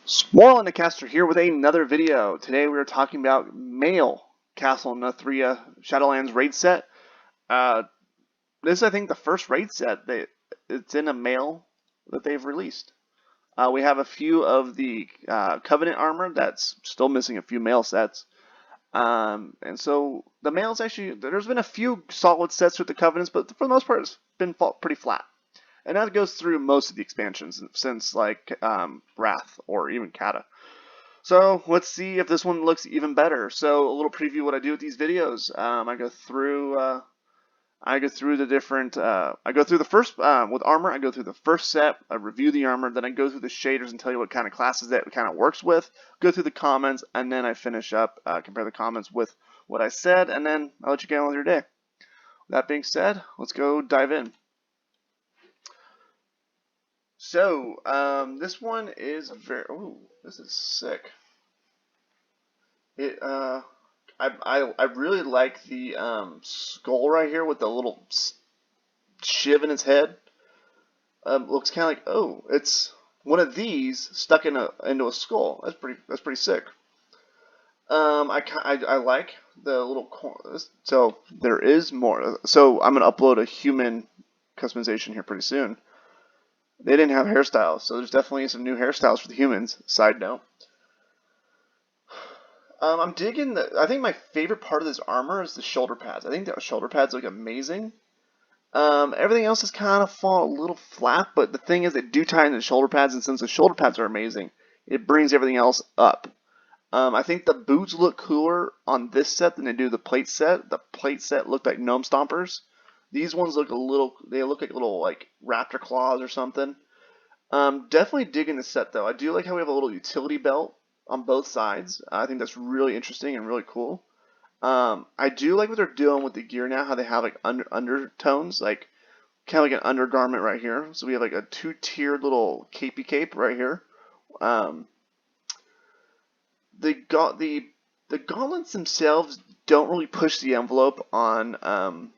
Swarland the Caster here with another video. Today we are talking about male Castle Nathria Shadowlands raid set. This is, I think, the first raid set it's in a male that they've released. We have a few of the Covenant armor that's still missing a few male sets. And so the males actually, there's been a few solid sets with the Covenants, but for the most part it's been pretty flat. And that goes through most of the expansions since like Wrath or even Kata. So let's see if this one looks even better. So a little preview of what I do with these videos. I go through the different. I go through the first with armor. I go through the first set. I review the armor. Then I go through the shaders and tell you what kind of classes that it kind of works with. Go through the comments, and then I finish up. Compare the comments with what I said, and then I'll let you get on with your day. That being said, let's go dive in. So, this one is very. Ooh, this is sick. I really like the skull right here with the little shiv in its head. Looks kind of like, oh, it's one of these stuck into a skull. That's pretty sick. I like the little. So there is more. So I'm gonna upload a human customization here pretty soon. They didn't have hairstyles, so there's definitely some new hairstyles for the humans. Side note. I'm digging I think my favorite part of this armor is the shoulder pads. I think the shoulder pads look amazing. Everything else is kind of fallen a little flat, but the thing is they do tie into the shoulder pads, and since the shoulder pads are amazing, it brings everything else up. I think the boots look cooler on this set than they do the plate set. The plate set looked like gnome stompers. These ones look they look like little like raptor claws or something. Definitely digging the set though. I do like how we have a little utility belt on both sides. I think that's really interesting and really cool. I do like what they're doing with the gear now, how they have like undertones, like kind of like an undergarment right here. So we have like a two-tiered little capey cape right here. The gauntlets themselves don't really push the envelope on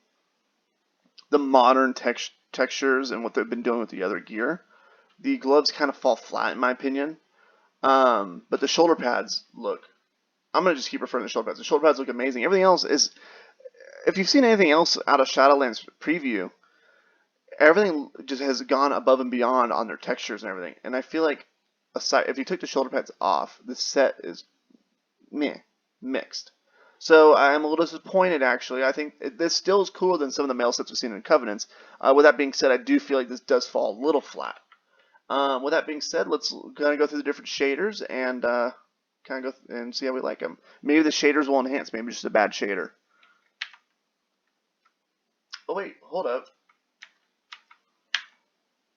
the modern textures and what they've been doing with the other gear. The gloves kind of fall flat in my opinion. But the shoulder pads look. I'm gonna just keep referring to the shoulder pads. The shoulder pads look amazing. Everything else is. If you've seen anything else out of Shadowlands preview, everything just has gone above and beyond on their textures and everything. And I feel like, aside, if you took the shoulder pads off, the set is mixed. So I'm a little disappointed actually. I think this still is cooler than some of the male sets we've seen in Covenants. With that being said, I do feel like this does fall a little flat. With that being said, let's kind of go through the different shaders and kind of go and see how we like them. Maybe the shaders will enhance. Maybe just a bad shader. Oh wait, hold up.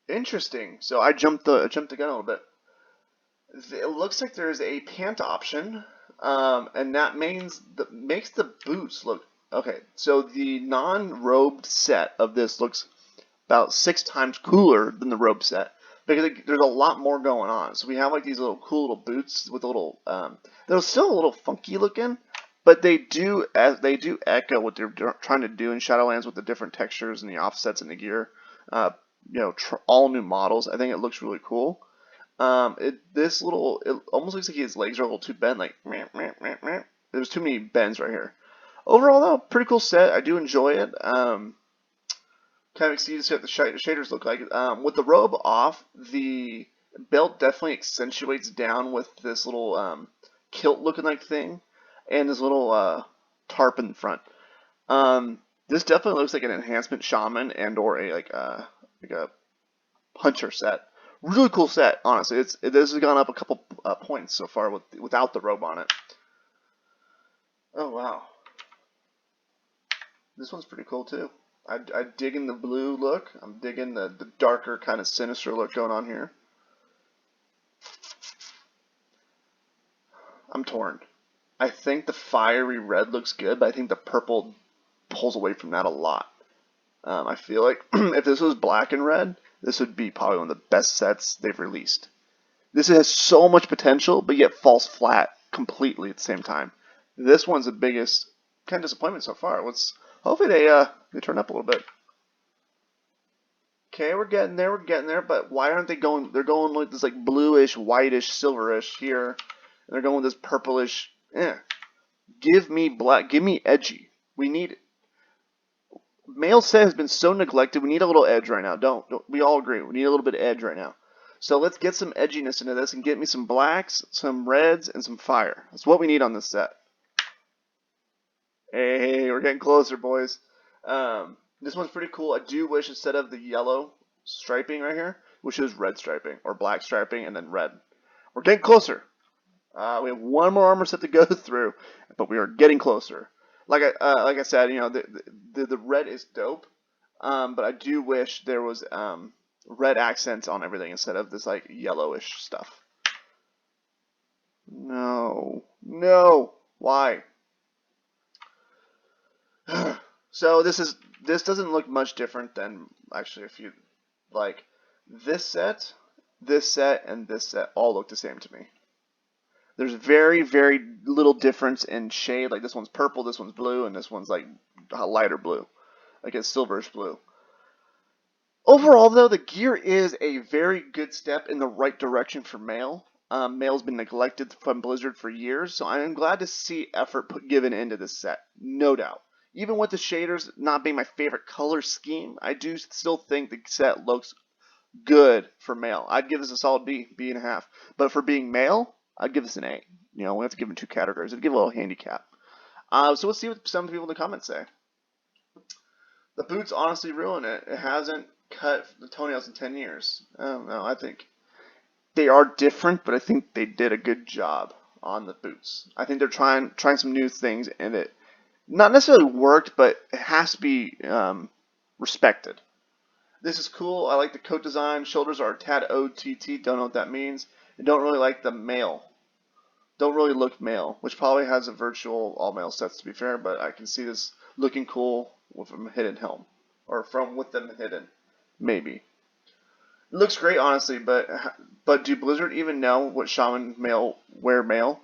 Interesting. So I jumped the gun a little bit. It looks like there's a pant option, and that makes the boots look okay. So the non-robed set of this looks about 6 times cooler than the robe set, because there's a lot more going on. So we have like these little cool little boots with a little they're still a little funky looking, but they do echo what they're trying to do in Shadowlands with the different textures and the offsets in the gear. All new models. I think it looks really cool. It almost looks like his legs are a little too bent, like there's too many bends right here. Overall though, pretty cool set. I do enjoy it. Kind of excited to see what the shaders look like. With the robe off, the belt definitely accentuates down with this little kilt looking like thing, and this little tarp in front. This definitely looks like an enhancement shaman and or a hunter set. Really cool set, honestly. This has gone up a couple points so far without the robe on it. Oh wow, this one's pretty cool too. I'm digging the blue look. I'm digging the darker kind of sinister look going on here. I'm torn. I think the fiery red looks good, but I think the purple pulls away from that a lot. I feel like if this was black and red, this would be probably one of the best sets they've released. This has so much potential, but yet falls flat completely at the same time. This one's the biggest kind of disappointment so far. Hopefully they turn up a little bit. Okay, we're getting there, but why aren't they going, they're going like this like bluish, whitish, silverish here, and they're going with this purplish, Give me black, give me edgy. We need, male set has been so neglected, we need a little edge right now, don't we all agree, we need a little bit of edge right now. So let's get some edginess into this and get me some blacks, some reds, and some fire. That's what we need on this set. Hey, we're getting closer, boys. This one's pretty cool. I do wish instead of the yellow striping right here, wish it was red striping or black striping and then red. We're getting closer. We have one more armor set to go through, but we are getting closer. Like I said, you know, the red is dope, but I do wish there was red accents on everything instead of this like yellowish stuff. No, no, why? So this doesn't look much different than actually if you like this set, and this set all look the same to me. There's very, very little difference in shade. Like this one's purple, this one's blue, and this one's like a lighter blue, like a silverish blue. Overall, though, the gear is a very good step in the right direction for male. Male's been neglected from Blizzard for years, so I am glad to see effort given into this set, no doubt. Even with the shaders not being my favorite color scheme, I do still think the set looks good for male. I'd give this a solid B, B and a half. But for being male, I'd give this an A. You know, we have to give him 2 categories. I'd give it a little handicap. So let's see what some people in the comments say. The boots honestly ruin it. It hasn't cut the toenails in 10 years. I don't know. I think they are different, but I think they did a good job on the boots. I think they're trying some new things, and it not necessarily worked, but it has to be respected. This is cool. I like the coat design. Shoulders are a tad OTT. Don't know what that means. I don't really like the male. Don't really look male, which probably has a virtual all male sets to be fair, but I can see this looking cool with a hidden helm, or with them hidden, maybe. It looks great, honestly, but do Blizzard even know what shaman male wear male?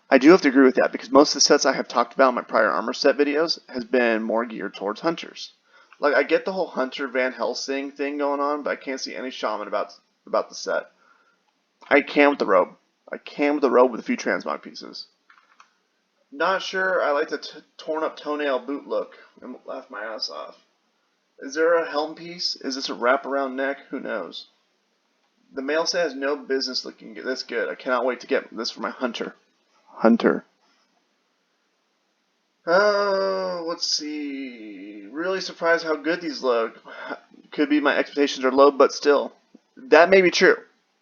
I do have to agree with that because most of the sets I have talked about in my prior armor set videos has been more geared towards hunters. Like I get the whole Hunter Van Helsing thing going on, but I can't see any shaman about the set. I can with the robe. I can with the robe with a few transmog pieces. Not sure I like the torn up toenail boot look and laugh my ass off. Is there a helm piece? Is this a wraparound neck? Who knows? The male set has no business looking this good. I cannot wait to get this for my hunter. Let's see. Really surprised how good these look. Could be my expectations are low, but still. That may be true.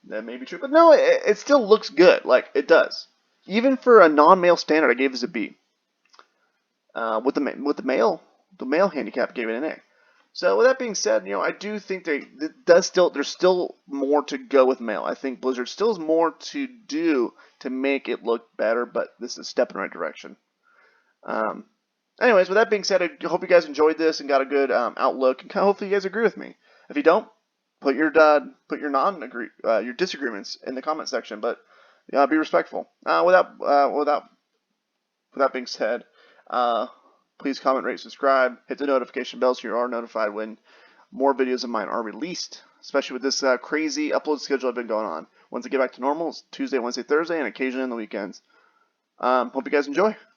But no, it still looks good. Like, it does. Even for a non-male standard, I gave this a B. With the male handicap, I gave it an A. So with that being said, you know, I do think there's still more to go with male. I think Blizzard still has more to do to make it look better, but this is a step in the right direction. Anyways, with that being said, I hope you guys enjoyed this and got a good outlook, and hopefully you guys agree with me. If you don't, put your disagreements in the comment section, but be respectful. With that being said, please comment, rate, subscribe, hit the notification bell so you are notified when more videos of mine are released, especially with this crazy upload schedule I've been going on. Once I get back to normal, it's Tuesday, Wednesday, Thursday, and occasionally on the weekends. Hope you guys enjoy.